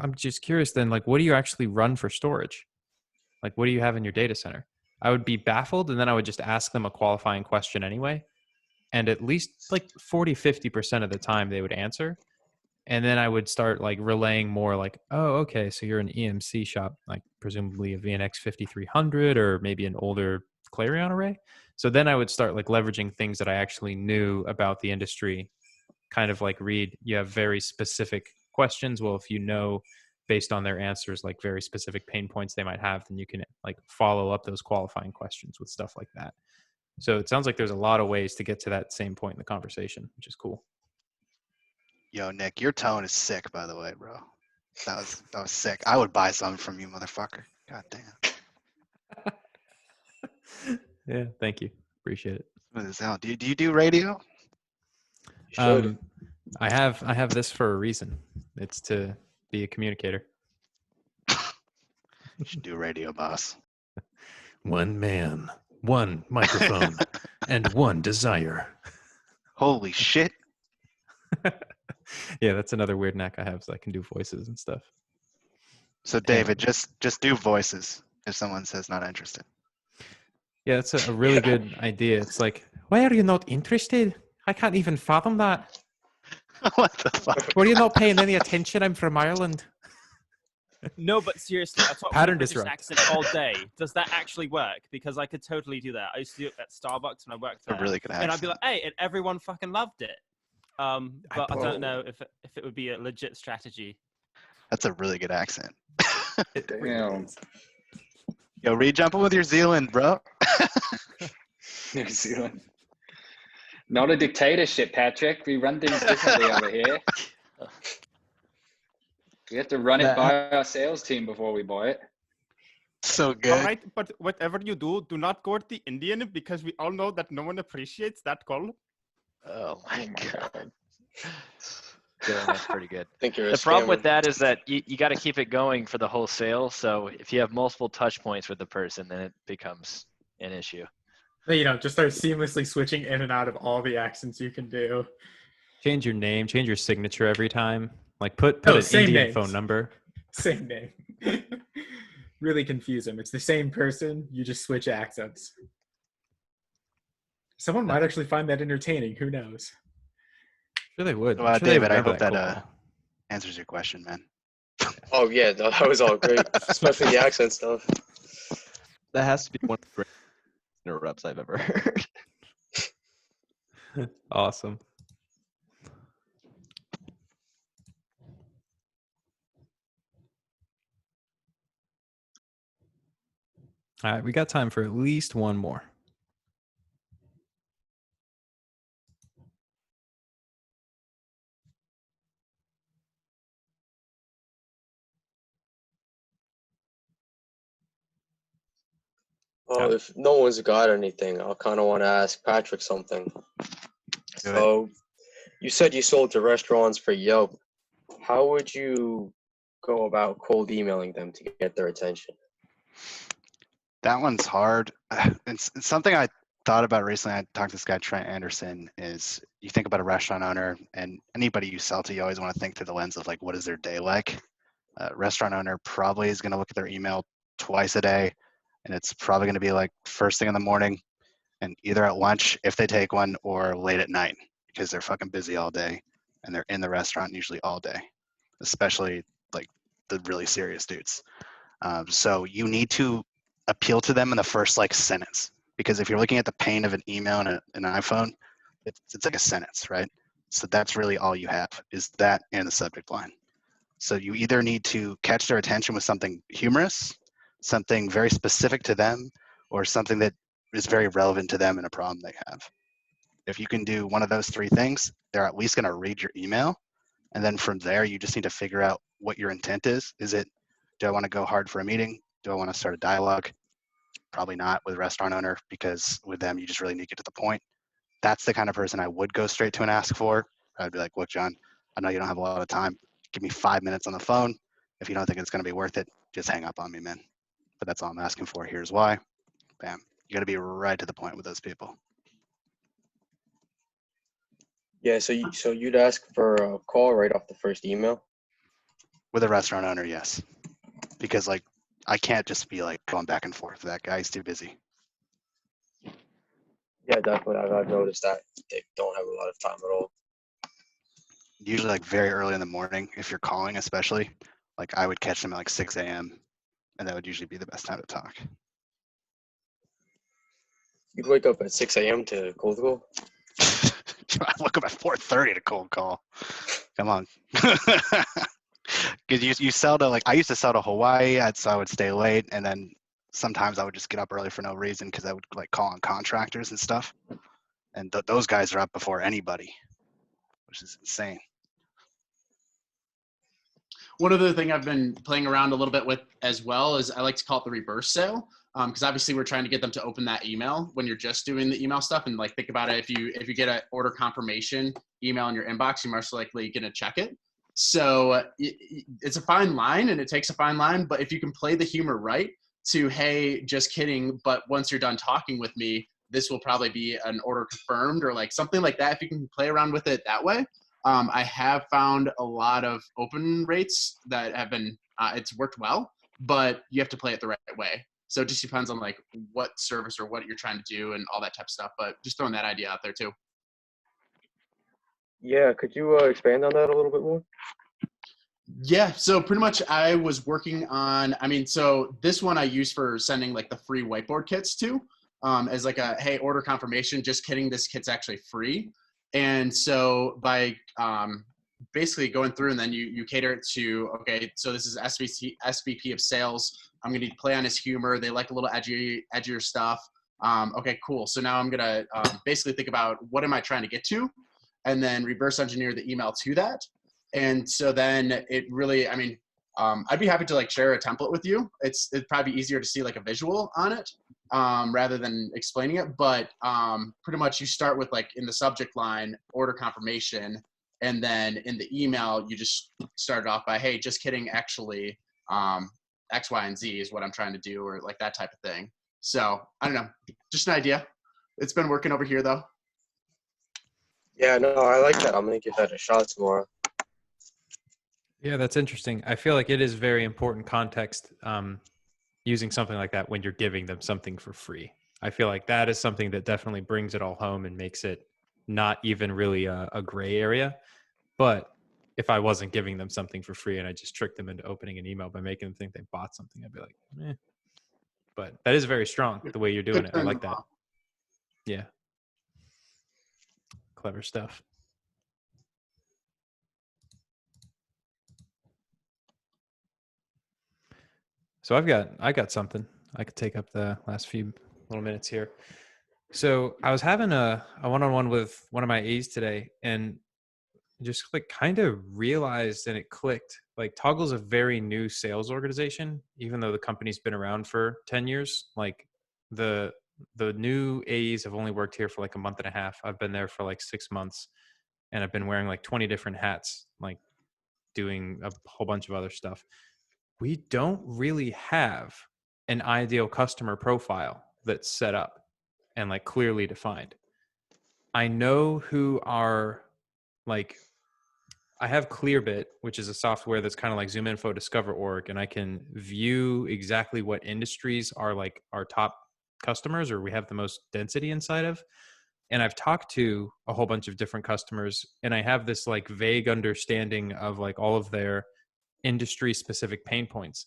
I'm just curious then, like, what do you actually run for storage? Like, what do you have in your data center? I would be baffled, and then I would just ask them a qualifying question anyway. And at least like 40-50% of the time they would answer. And then I would start like relaying more like, oh, okay, so you're an EMC shop, like presumably a VNX 5300 or maybe an older Clarion array. So then I would start like leveraging things that I actually knew about the industry, kind of like Reid, you have very specific questions. Well, if you know based on their answers, like very specific pain points they might have, then you can like follow up those qualifying questions with stuff like that. So it sounds like there's a lot of ways to get to that same point in the conversation, which is cool. Yo, Nick, your tone is sick, by the way, bro. That was sick. I would buy some from you, motherfucker. God damn. Yeah, thank you. Appreciate it. Smooth as hell. Do you do radio? You should. I have this for a reason. It's to be a communicator. You should do radio, boss. One man, one microphone, and one desire. Holy shit. Yeah, that's another weird knack I have, so I can do voices and stuff. So David, just do voices if someone says not interested. Yeah, that's a really good idea. It's like, why are you not interested? I can't even fathom that. What the fuck? Were you not paying any attention? I'm from Ireland. No, but seriously, I talk Pattern British disrupt. accent all day. Does that actually work? Because I could totally do that. I used to do it at Starbucks when I worked there. A really good accent. And I'd be like, hey, and everyone fucking loved it. But I don't know if it would be a legit strategy. That's a really good accent. Damn. Yo, Reid, jump in with your Zealand, bro. New Zealand. Not a dictatorship, Patrick. We run things differently over here. We have to run it by our sales team before we buy it. So good. All right, but whatever you do not go with the Indian because we all know that no one appreciates that call. Oh my god. Yeah, that's pretty good. Think you're a The problem with scammer. that is that you got to keep it going for the whole sale. So if you have multiple touch points with the person, then it becomes an issue. Just start seamlessly switching in and out of all the accents you can do. Change your name, change your signature every time. Like put an same Indian names. phone number. Same name. Really confuse them. It's the same person. You just switch accents. Someone might actually find that entertaining. Who knows? Sure they would. Well, Sure they David, I remember hope that that cold call. answers your question, man. Oh yeah, no, that was all great, especially the accent stuff. That has to be one of the greatest interrupts I've ever heard. Awesome. All right, we got time for at least one more. Oh, if no one's got anything, I'll kind of want to ask Patrick something. So, you said you sold to restaurants for Yelp. How would you go about cold emailing them to get their attention? That one's hard. It's something I thought about recently. I talked to this guy, Trent Anderson, is you think about a restaurant owner and anybody you sell to, you always want to think through the lens of like, what is their day like? Restaurant owner probably is going to look at their email twice a day, and it's probably going to be like first thing in the morning and either at lunch if they take one or late at night because they're fucking busy all day and they're in the restaurant usually all day, especially like the really serious dudes. So you need to appeal to them in the first like sentence, because if you're looking at the pane of an email and an iPhone, it's like a sentence, right? So that's really all you have is that and the subject line. So you either need to catch their attention with something humorous, something very specific to them, or something that is very relevant to them and a problem they have. If you can do one of those three things, they're at least going to read your email. And then from there, you just need to figure out what your intent is. Is it, do I want to go hard for a meeting? Do I want to start a dialogue? Probably not with a restaurant owner, because with them, you just really need to get to the point. That's the kind of person I would go straight to and ask for. I'd be like, look, John, I know you don't have a lot of time. Give me 5 minutes on the phone. If you don't think it's going to be worth it, just hang up on me, man. But that's all I'm asking for. Here's why. Bam. You got to be right to the point with those people. Yeah, so you'd ask for a call right off the first email? With a restaurant owner, yes. Because like I can't just be like going back and forth. That guy's too busy. Yeah, definitely. I've noticed that they don't have a lot of time at all. Usually like very early in the morning, if you're calling especially, like I would catch them at like 6 a.m. and that would usually be the best time to talk. You'd wake up at 6 a.m. to cold call? I woke up at 4:30 to cold call. Come on. Because you sell to like, I used to sell to Hawaii, so I would stay late, and then sometimes I would just get up early for no reason because I would like call on contractors and stuff, and those guys are up before anybody, which is insane. One other thing I've been playing around a little bit with as well is I like to call it the reverse sale, because obviously we're trying to get them to open that email when you're just doing the email stuff. And like think about it, if you get an order confirmation email in your inbox, you're most likely going to check it. So it's a fine line, and it takes a fine line. But if you can play the humor right to, hey, just kidding, but once you're done talking with me, this will probably be an order confirmed, or like something like that. If you can play around with it that way. I have found a lot of open rates that have been, it's worked well, but you have to play it the right way. So it just depends on like what service or what you're trying to do and all that type of stuff, but just throwing that idea out there too. Yeah, could you expand on that a little bit more? Yeah, so pretty much I was working on, so this one I use for sending like the free whiteboard kits to, as like a, hey, order confirmation, just kidding, this kit's actually free. And so by basically going through and then you cater it to, okay, so this is SVP of sales. I'm going to play on his humor. They like a little edgier stuff. Okay, cool. So now I'm going to basically think about what am I trying to get to, and then reverse engineer the email to that. And so then it really, I'd be happy to like share a template with you. It'd probably be easier to see like a visual on it rather than explaining it. But pretty much you start with like in the subject line, order confirmation. And then in the email, you just start off by, hey, just kidding, actually, X, Y, and Z is what I'm trying to do, or like that type of thing. So I don't know, just an idea. It's been working over here though. Yeah, no, I like that. I'm going to give that a shot tomorrow. Yeah, that's interesting. I feel like it is very important context using something like that when you're giving them something for free. I feel like that is something that definitely brings it all home and makes it not even really a gray area. But if I wasn't giving them something for free and I just tricked them into opening an email by making them think they bought something, I'd be like, eh. But that is very strong the way you're doing it. I like that. Yeah. Clever stuff. So I got something. I could take up the last few little minutes here. So I was having a one-on-one with one of my A's today, and just like kind of realized and it clicked. Like Toggle's a very new sales organization, even though the company's been around for 10 years. Like the new A's have only worked here for like a month and a half. I've been there for like 6 months, and I've been wearing like 20 different hats, like doing a whole bunch of other stuff. We don't really have an ideal customer profile that's set up and like clearly defined. I know who are like, I have Clearbit, which is a software that's kind of like ZoomInfo Discover Org, and I can view exactly what industries are like our top customers or we have the most density inside of. And I've talked to a whole bunch of different customers, and I have this like vague understanding of like all of their industry specific pain points.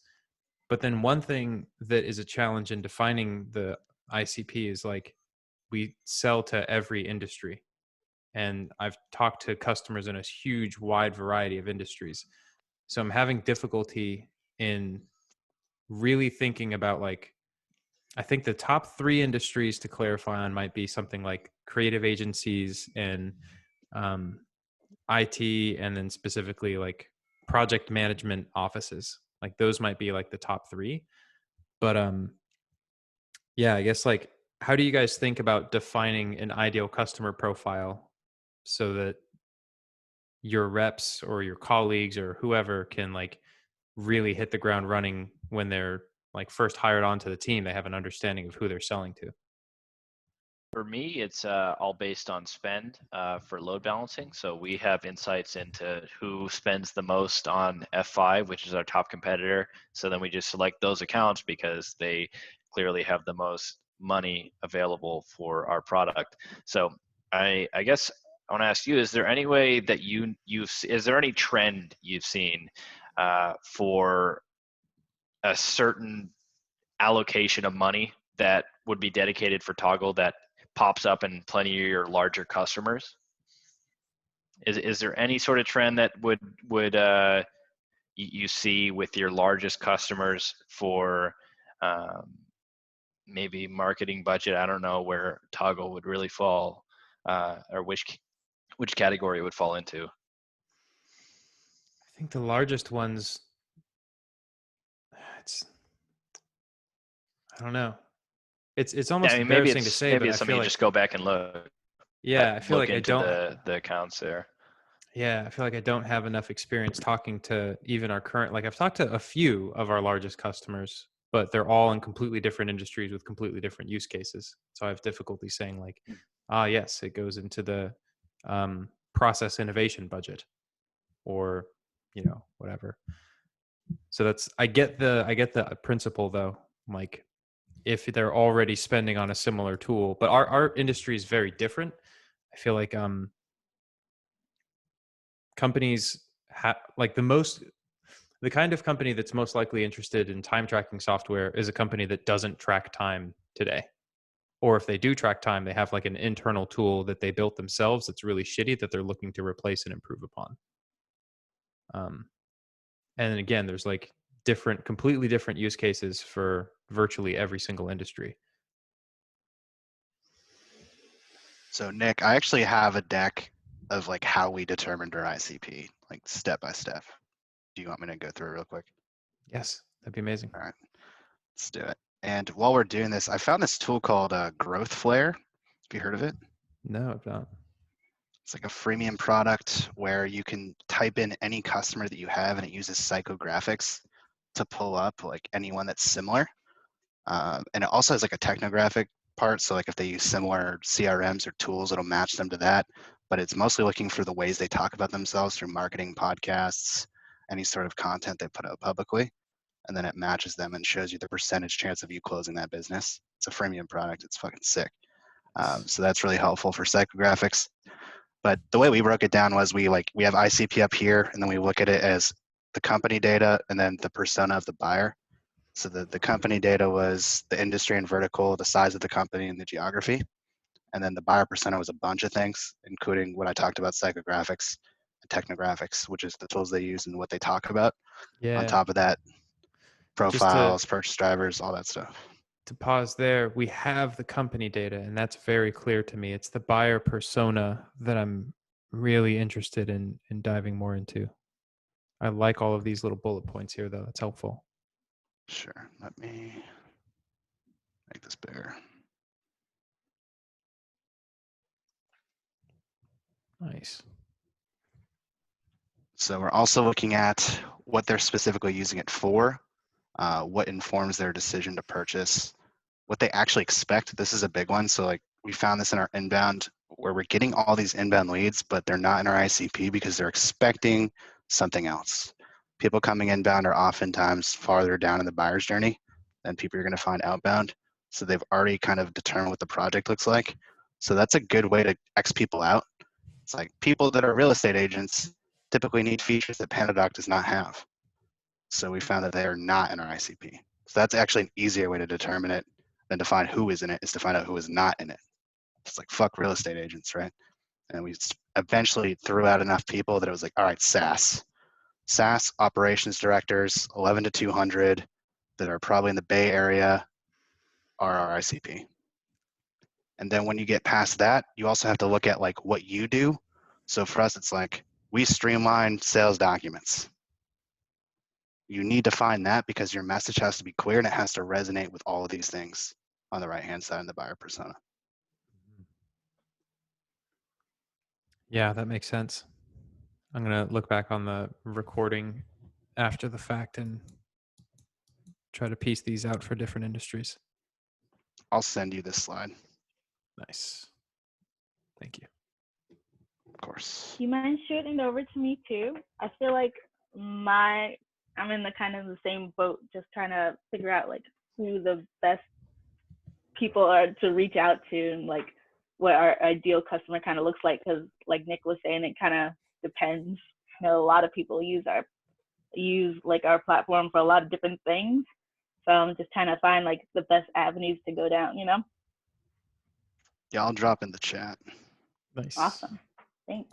But then one thing that is a challenge in defining the ICP is like we sell to every industry. And I've talked to customers in a huge, wide variety of industries. So I'm having difficulty in really thinking about like, I think the top 3 industries to clarify on might be something like creative agencies and IT, and then specifically like project management offices. Like those might be like the top 3. But yeah, I guess like how do you guys think about defining an ideal customer profile so that your reps or your colleagues or whoever can like really hit the ground running when they're like first hired onto the team? They have an understanding of who they're selling to. For me, it's all based on spend for load balancing. So we have insights into who spends the most on F5, which is our top competitor. So then we just select those accounts because they clearly have the most money available for our product. So I guess I want to ask you: is there any way that is there any trend you've seen for a certain allocation of money that would be dedicated for Toggle that pops up in plenty of your larger customers? Is there any sort of trend that would you see with your largest customers for maybe marketing budget? I don't know where Toggle would really fall, or which category it would fall into. I think the largest ones, I don't know. It's almost embarrassing to say, maybe but it's I something feel you like just go back and look. Yeah, I feel look like I into don't. the accounts there. Yeah, I feel like I don't have enough experience talking to even our current. Like I've talked to a few of our largest customers, but they're all in completely different industries with completely different use cases. So I have difficulty saying like, yes, it goes into the process innovation budget, or whatever. So that's I get the principle though. Like if they're already spending on a similar tool, but our industry is very different. I feel like companies like the kind of company that's most likely interested in time tracking software is a company that doesn't track time today. Or if they do track time, they have like an internal tool that they built themselves that's really shitty that they're looking to replace and improve upon. And again, there's like completely different use cases for virtually every single industry. So Nick, I actually have a deck of like how we determined our ICP, like step by step. Do you want me to go through it real quick? Yes, that'd be amazing. All right, let's do it. And while we're doing this, I found this tool called Growth Flare. Have you heard of it? No, I've not. It's like a freemium product where you can type in any customer that you have, and it uses psychographics to pull up like anyone that's similar. And it also has like a technographic part. So like if they use similar CRMs or tools, it'll match them to that. But it's mostly looking for the ways they talk about themselves through marketing, podcasts, any sort of content they put out publicly. And then it matches them and shows you the percentage chance of you closing that business. It's a freemium product. It's fucking sick. So that's really helpful for psychographics. But the way we broke it down was we have ICP up here, and then we look at it as the company data and then the persona of the buyer. So the company data was the industry and vertical, the size of the company, and the geography. And then the buyer persona was a bunch of things, including what I talked about, psychographics and technographics, which is the tools they use and what they talk about. Yeah. On top of that, Just to- profiles, purchase drivers, all that stuff. To pause there, we have the company data, and that's very clear to me. It's the buyer persona that I'm really interested in diving more into. I like all of these little bullet points here, though. That's helpful. Sure. Let me make this bigger. Nice. So we're also looking at what they're specifically using it for, what informs their decision to purchase, what they actually expect. This is a big one. So we found this in our inbound where we're getting all these inbound leads, but they're not in our ICP because they're expecting something else. People coming inbound are oftentimes farther down in the buyer's journey than people you're going to find outbound. So they've already kind of determined what the project looks like. So that's a good way to X people out. It's like people that are real estate agents typically need features that PandaDoc does not have. So we found that they are not in our ICP. So that's actually an easier way to determine it than to find who is in it, is to find out who is not in it. It's like, fuck real estate agents, right? And we eventually threw out enough people that it was like, all right, SaaS operations directors, 11 to 200 that are probably in the Bay Area are our ICP. And then when you get past that, you also have to look at like what you do. So for us, it's like we streamline sales documents. You need to find that because your message has to be clear and it has to resonate with all of these things on the right-hand side in the buyer persona. Yeah, that makes sense. I'm going to look back on the recording after the fact and try to piece these out for different industries. I'll send you this slide. Nice. Thank you. Of course. Do you mind shooting it over to me too? I feel like I'm in the kind of the same boat, just trying to figure out like who the best people are to reach out to and like what our ideal customer kind of looks like. Because like Nick was saying, it kind of depends. You know, a lot of people use like our platform for a lot of different things. So I'm just trying to find like the best avenues to go down, you know? Yeah, I'll drop in the chat. Nice. Awesome. Thanks.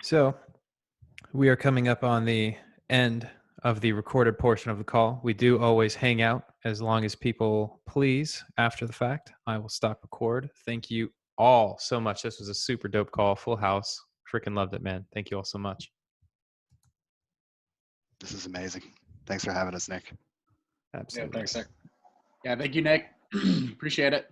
So we are coming up on the end of the recorded portion of the call. We do always hang out as long as people please after the fact. I will stop record. Thank you all so much. This was a super dope call, full house. Freaking loved it, man. Thank you all so much. This is amazing. Thanks for having us, Nick. Absolutely. Yeah, thanks, Nick. Yeah, thank you, Nick. Appreciate it.